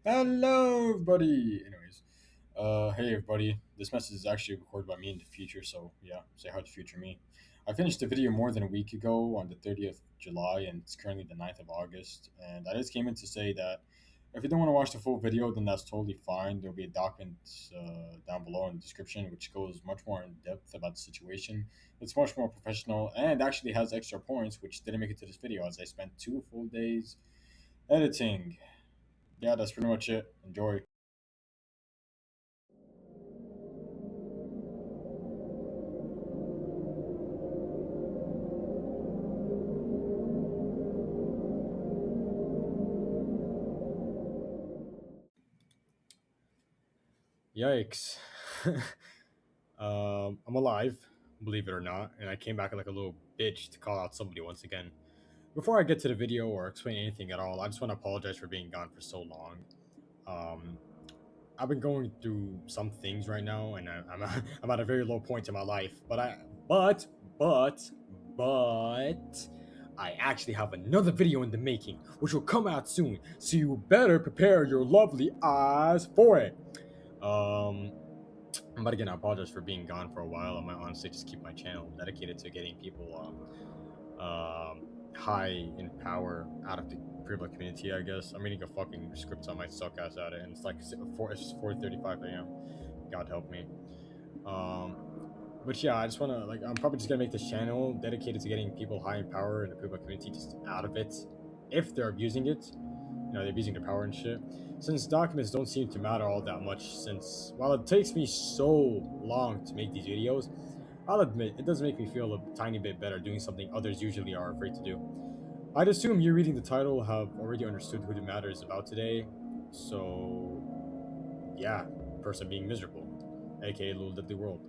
Hello, everybody. Anyways, hey everybody. This message is actually recorded by me in the future, so yeah, say hi to future me. I finished the video more than a week ago on the 30th July, and it's currently the 9th of August. And I just came in to say that if you don't want to watch the full video, then that's totally fine. There'll be a document down below in the description, which goes much more in depth about the situation. It's much more professional and actually has extra points, which didn't make it to this video, as I spent 2 full days editing. Yeah, that's pretty much it. Enjoy. Yikes. I'm alive, believe it or not, and I came back like a little bitch to call out somebody once again. Before I get to the video or explain anything at all, I just want to apologize for being gone for so long. Um, I've been going through some things right now, and I'm at a very low point in my life. But, but, but, I actually have another video in the making, which will come out soon. So you better prepare your lovely eyes for it. Um, but again, I apologize for being gone for a while. I might honestly just keep my channel dedicated to getting people high in power out of the pre-blood community. I guess I'm reading a fucking script, so I might suck ass at it, and it's 4:35 a.m. God help me. Um, but yeah, I just wanna I'm probably just gonna make this channel dedicated to getting people high in power in the pre-blood community just out of it, if they're abusing it. They're abusing their power and shit. Since documents don't seem to matter all that much, since while it takes me so long to make these videos, I'll admit it does make me feel a tiny bit better doing something others usually are afraid to do. I'd assume you reading the title have already understood who the matter is about today. So, yeah, person being miserable, aka Little Deadly World.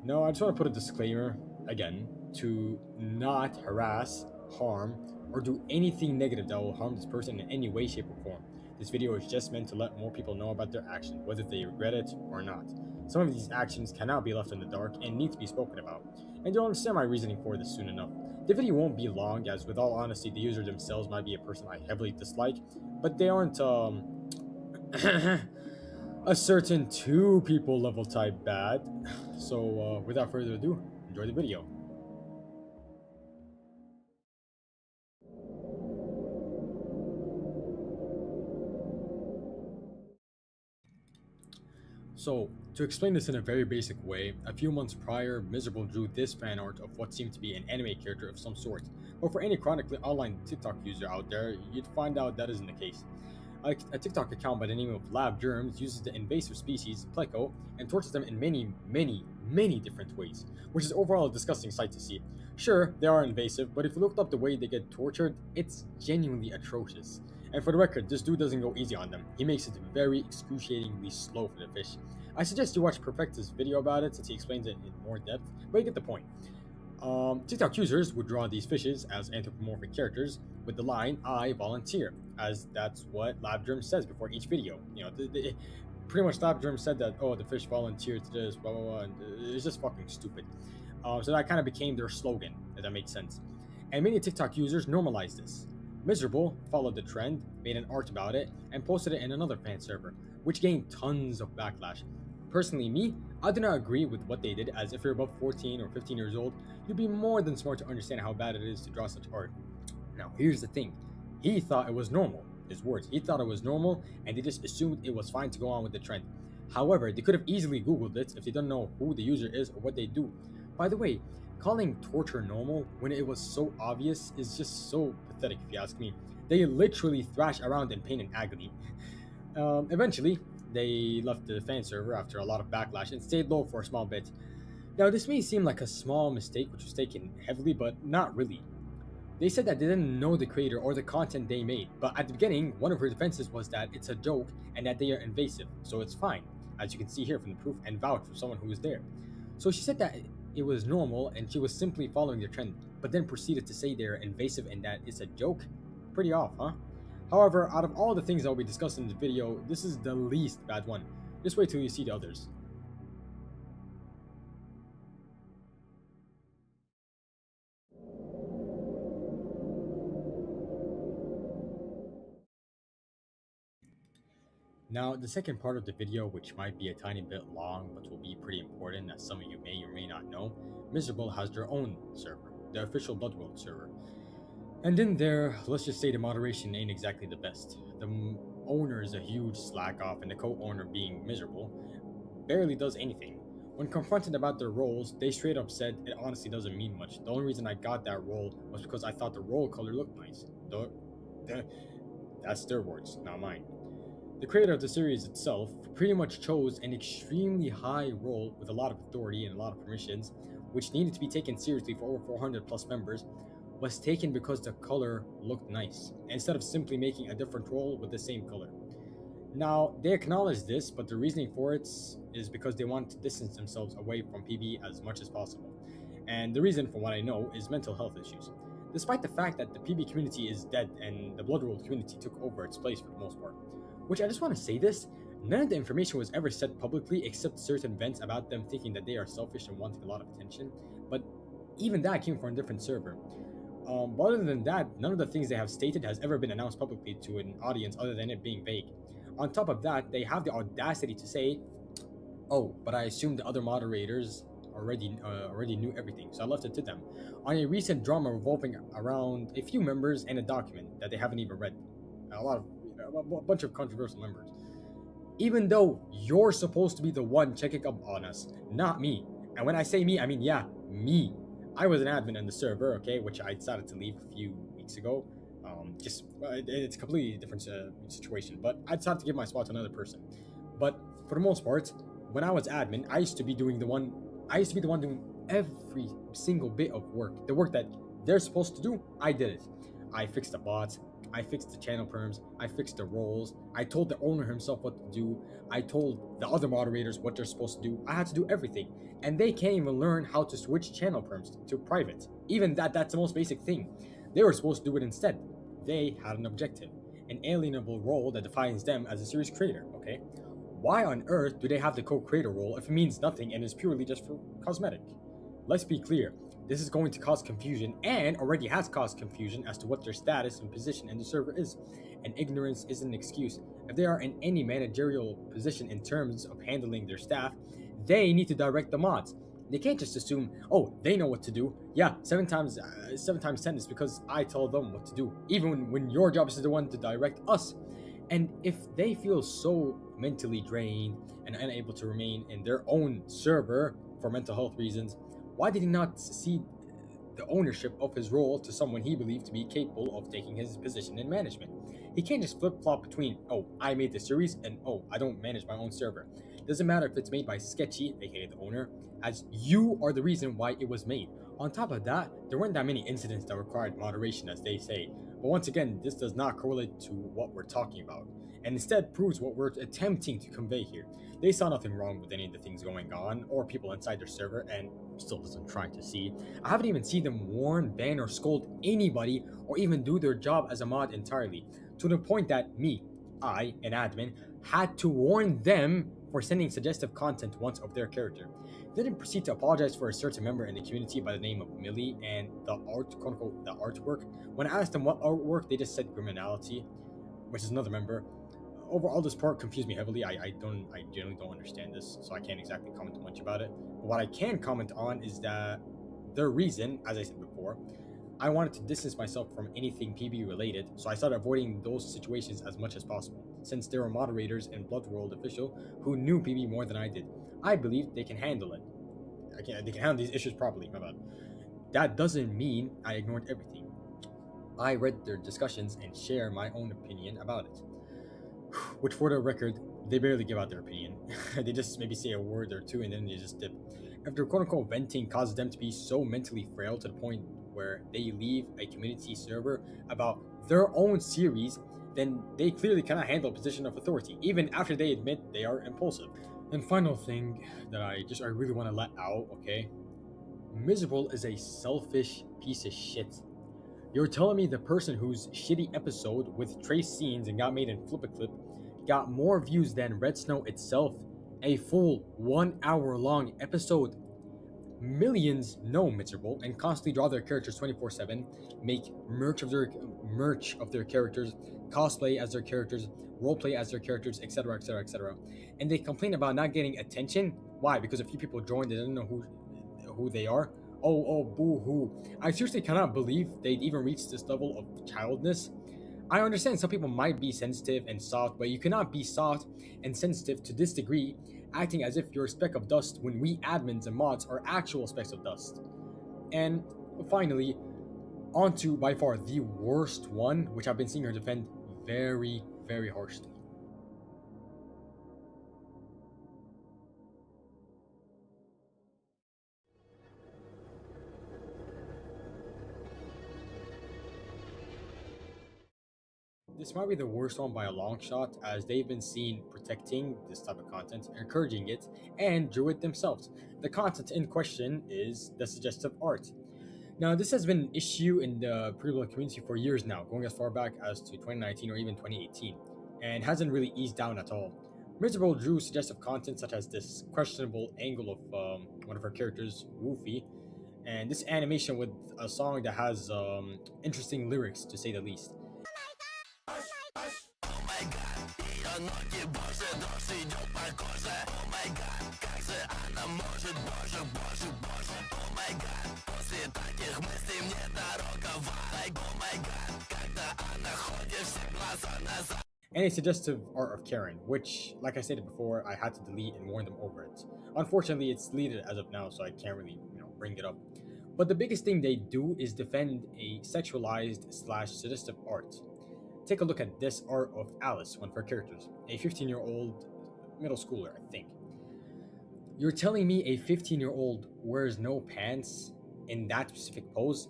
No, I just want to put a disclaimer again to not harass, harm, or do anything negative that will harm this person in any way, shape, or form. This video is just meant to let more people know about their actions, whether they regret it or not. Some of these actions cannot be left in the dark and need to be spoken about, and you'll understand my reasoning for this soon enough. The video won't be long, as with all honesty, the user themselves might be a person I heavily dislike, but they aren't, a certain two people level type bad. So, without further ado, enjoy the video. So, to explain this in a very basic way, a few months prior, Miserable drew this fan art of what seemed to be an anime character of some sort. But for any chronically online TikTok user out there, you'd find out that isn't the case. A TikTok account by the name of Lab Germs uses the invasive species, pleco, and tortures them in many different ways, which is overall a disgusting sight to see. Sure, they are invasive, but if you looked up the way they get tortured, it's genuinely atrocious. And for the record, this dude doesn't go easy on them. He makes it very excruciatingly slow for the fish. I suggest you watch Perfecta's video about it since he explains it in more depth, but you get the point. TikTok users would draw these fishes as anthropomorphic characters with the line "I volunteer," as that's what LabGerm says before each video. Pretty much LabGerm said that, oh, the fish volunteered to this, blah blah blah, and it's just fucking stupid. So that kind of became their slogan, if that makes sense. And many TikTok users normalized this. Miserable followed the trend, made an art about it, and posted it in another fan server, which gained tons of backlash. Personally, me, I do not agree with what they did, as if you're above 14 or 15 years old, you'd be more than smart to understand how bad it is to draw such art. Now, here's the thing. He thought it was normal. His words. He thought it was normal, and they just assumed it was fine to go on with the trend. However, they could have easily Googled it if they don't know who the user is or what they do. By the way, calling torture normal when it was so obvious is just so pathetic, if you ask me. They literally thrash around in pain and agony. Eventually, they left the fan server after a lot of backlash and stayed low for a small bit. Now, this may seem like a small mistake which was taken heavily, but not really. They said that they didn't know the creator or the content they made, but at the beginning, one of her defenses was that it's a joke and that they are invasive, so it's fine, as you can see here from the proof and vouch for someone who was there. So she said that it was normal and she was simply following the trend, but then proceeded to say they're invasive and that it's a joke? Pretty off, huh? However, out of all the things that will be discussed in the video, this is the least bad one. Just wait till you see the others. Now, the second part of the video, which might be a tiny bit long but will be pretty important as some of you may or may not know, Miserable has their own server, the official Bloodworld server. And in there, let's just say the moderation ain't exactly the best. The owner is a huge slack off, and the co-owner, being Miserable, barely does anything. When confronted about their roles, they straight up said it honestly doesn't mean much. The only reason I got that role was because I thought the role color looked nice. That's their words, not mine. The creator of the series itself pretty much chose an extremely high role with a lot of authority and a lot of permissions, which needed to be taken seriously for over 400 plus members, was taken because the color looked nice, instead of simply making a different role with the same color. Now, they acknowledge this, but the reasoning for it is because they want to distance themselves away from PB as much as possible. And the reason, from what I know, is mental health issues. Despite the fact that the PB community is dead and the Bloodworld community took over its place for the most part. Which I just want to say this, none of the information was ever said publicly except certain vents about them thinking that they are selfish and wanting a lot of attention. But even that came from a different server. But other than that, none of the things they have stated has ever been announced publicly to an audience other than it being vague. On top of that, they have the audacity to say, "Oh, but I assumed the other moderators already knew everything, so I left it to them." On a recent drama revolving around a few members and a document that they haven't even read, a bunch of controversial members. Even though you're supposed to be the one checking up on us, not me. And when I say me, I mean me. I was an admin in the server, okay, which I decided to leave a few weeks ago. It's a completely different situation, but I decided to give my spot to another person. But for the most part, when I was admin, I used to be the one doing every single bit of work. The work that they're supposed to do, I did it. I fixed the bots, I fixed the channel perms, I fixed the roles, I told the owner himself what to do, I told the other moderators what they're supposed to do. I had to do everything. And they can't even learn how to switch channel perms to private. Even that's the most basic thing. They were supposed to do it instead. They had an objective, an alienable role that defines them as a series creator, okay? Why on earth do they have the co-creator role if it means nothing and is purely just for cosmetic? Let's be clear, this is going to cause confusion and already has caused confusion as to what their status and position in the server is. And ignorance isn't an excuse. If they are in any managerial position in terms of handling their staff, they need to direct the mods. They can't just assume, oh, they know what to do. Yeah, seven times 10 is because I tell them what to do, even when your job is the one to direct us. And if they feel so mentally drained and unable to remain in their own server for mental health reasons, why did he not cede the ownership of his role to someone he believed to be capable of taking his position in management? He can't just flip-flop between, oh, I made the series, and oh, I don't manage my own server. Doesn't matter if it's made by Sketchy, aka the owner, as you are the reason why it was made. On top of that, there weren't that many incidents that required moderation, as they say. But once again, this does not correlate to what we're talking about, and instead proves what we're attempting to convey here. They saw nothing wrong with any of the things going on, or people inside their server, and still doesn't try to see. I haven't even seen them warn, ban, or scold anybody, or even do their job as a mod entirely, to the point that I, an admin, had to warn them for sending suggestive content once of their character. They didn't proceed to apologize for a certain member in the community by the name of Millie and the the artwork. When I asked them what artwork, they just said criminality, which is another member. Overall, this part confused me heavily. I generally don't understand this, so I can't exactly comment much about it. But what I can comment on is that their reason, as I said before, I wanted to distance myself from anything PB related, so I started avoiding those situations as much as possible, since there were moderators and Bloodworld official who knew PB more than I did. I believe they can handle it. They can handle these issues properly, my bad. That doesn't mean I ignored everything. I read their discussions and share my own opinion about it. Which, for the record, they barely give out their opinion. They just maybe say a word or two and then they just dip. If their quote-unquote venting causes them to be so mentally frail to the point where they leave a community server about their own series, then they clearly cannot handle a position of authority, even after they admit they are impulsive. And final thing that I really want to let out, okay? Miserable is a selfish piece of shit. You're telling me the person whose shitty episode with trace scenes and got made in Flip-a-Clip got more views than Red Snow itself, a full 1 hour long episode. Millions know Miserable and constantly draw their characters 24/7, make merch of their characters, cosplay as their characters, roleplay as their characters, etc., etc., etc. And they complain about not getting attention. Why? Because a few people joined, they didn't know who they are. Oh, boo hoo. I seriously cannot believe they'd even reached this level of childness. I understand some people might be sensitive and soft, but you cannot be soft and sensitive to this degree, acting as if you're a speck of dust when we admins and mods are actual specks of dust. And finally, on to by far the worst one, which I've been seeing her defend very, very harshly. This might be the worst one by a long shot, as they've been seen protecting this type of content, encouraging it, and drew it themselves. The content in question is the suggestive art. Now, this has been an issue in the pre-build community for years now, going as far back as to 2019 or even 2018, and hasn't really eased down at all. Miserable drew suggestive content such as this questionable angle of one of her characters, Woofy, and this animation with a song that has interesting lyrics, to say the least. And a suggestive art of Karen, which, like I stated before, I had to delete and warn them over it. Unfortunately, it's deleted as of now, so I can't really, bring it up. But the biggest thing they do is defend a sexualized slash suggestive art. Take a look at this art of Alice, one of her characters, a 15-year-old middle schooler, I think. You're telling me a 15-year-old wears no pants in that specific pose?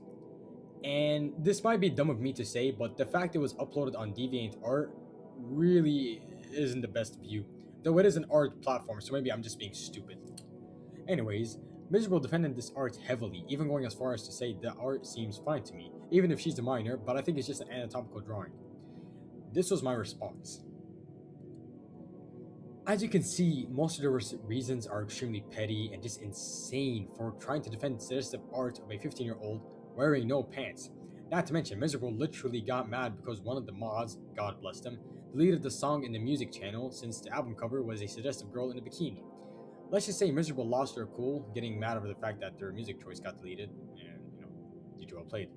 And this might be dumb of me to say, but the fact it was uploaded on DeviantArt really isn't the best view. Though it is an art platform, so maybe I'm just being stupid. Anyways, Miserable defended this art heavily, even going as far as to say the art seems fine to me, even if she's the minor, but I think it's just an anatomical drawing. This was my response. As you can see, most of the reasons are extremely petty and just insane for trying to defend suggestive art of a 15-year-old wearing no pants. Not to mention, Miserable literally got mad because one of the mods, God bless them, deleted the song in the music channel since the album cover was a suggestive girl in a bikini. Let's just say Miserable lost their cool, getting mad over the fact that their music choice got deleted, and due well played.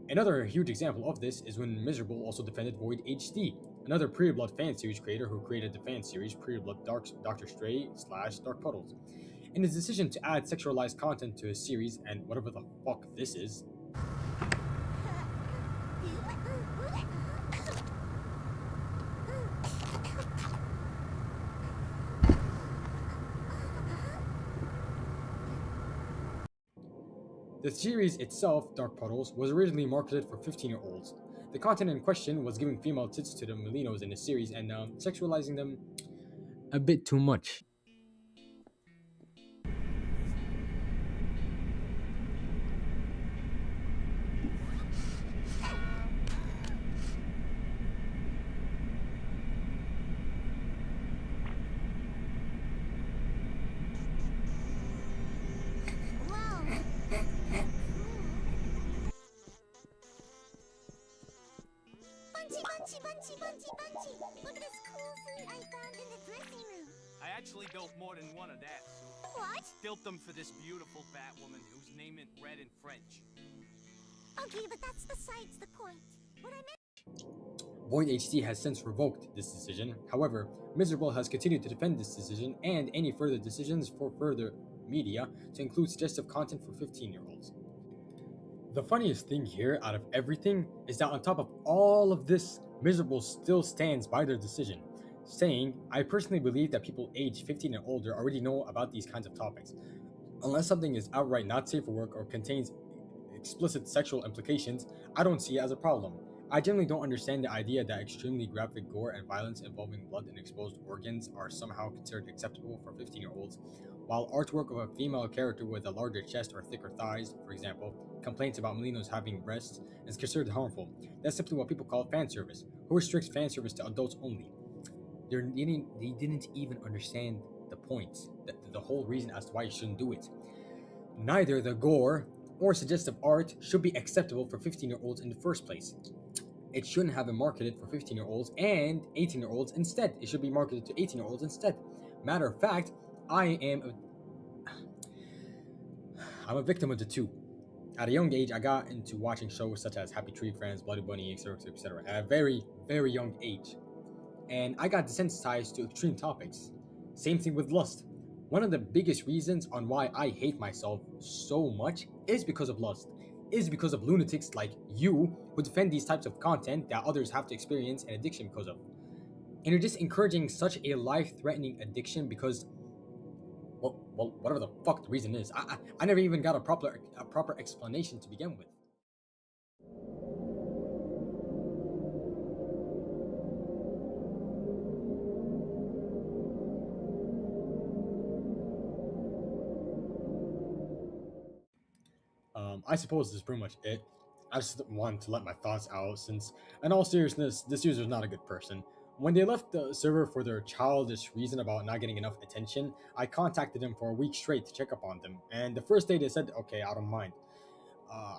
Another huge example of this is when Miserable also defended Void HD, another Pre-Blood fan series creator who created the fan series Pre-Blood Doctor Stray slash Dark Puddles. In his decision to add sexualized content to his series and whatever the fuck this is, the series itself, Dark Puddles, was originally marketed for 15-year-olds. The content in question was giving female tits to the Melinos in the series and sexualizing them a bit too much. Look at this cool food I found in the dressing room. I actually built more than one of that. What? Built them for this beautiful fat woman whose name is read in French. Okay, but that's besides the point. What I meant. Void HD has since revoked this decision. However, Miserable has continued to defend this decision and any further decisions for further media to include suggestive content for 15-year-olds. The funniest thing here out of everything is that on top of all of this, Miserable still stands by their decision, saying, I personally believe that people aged 15 and older already know about these kinds of topics. Unless something is outright not safe for work or contains explicit sexual implications, I don't see it as a problem. I generally don't understand the idea that extremely graphic gore and violence involving blood and exposed organs are somehow considered acceptable for 15-year-olds, while artwork of a female character with a larger chest or thicker thighs, for example, complaints about Melinos having breasts, is considered harmful. That's simply what people call fan service. Who restricts fan service to adults only? They didn't even understand the point, the whole reason as to why you shouldn't do it. Neither the gore or suggestive art should be acceptable for 15-year-olds in the first place. It shouldn't have been marketed for 15-year-olds and 18-year-olds instead. It should be marketed to 18-year-olds instead. Matter of fact, I'm a victim of the two. At a young age, I got into watching shows such as Happy Tree Friends, Bloody Bunny, etc., etc. At a very, very young age. And I got desensitized to extreme topics. Same thing with lust. One of the biggest reasons on why I hate myself so much is because of lust. Is because of lunatics like you who defend these types of content that others have to experience an addiction because of. And you're just encouraging such a life-threatening addiction because, well, whatever the fuck the reason is. I never even got a proper explanation to begin with. I suppose this is pretty much it. I just wanted to let my thoughts out since, in all seriousness, this user is not a good person. When they left the server for their childish reason about not getting enough attention, I contacted them for a week straight to check up on them, and the first day they said, okay, I don't mind.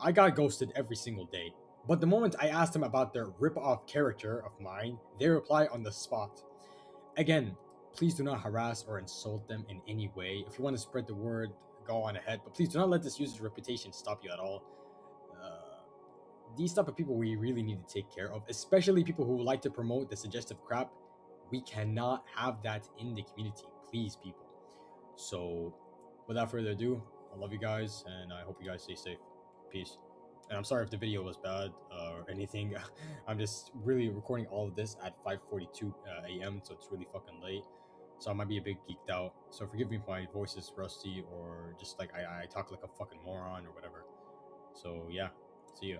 I got ghosted every single day. But the moment I asked them about their rip-off character of mine, they reply on the spot. Again, please do not harass or insult them in any way. If you want to spread the word, go on ahead. But please do not let this user's reputation stop you at all. These type of people we really need to take care of, especially people who like to promote the suggestive crap. We cannot have that in the community. Please, people. So, without further ado, I love you guys, and I hope you guys stay safe. Peace. And I'm sorry if the video was bad or anything. I'm just really recording all of this at 5:42 a.m. So it's really fucking late. So I might be a bit geeked out. So forgive me if my voice is rusty or just like I talk like a fucking moron or whatever. So yeah, see ya.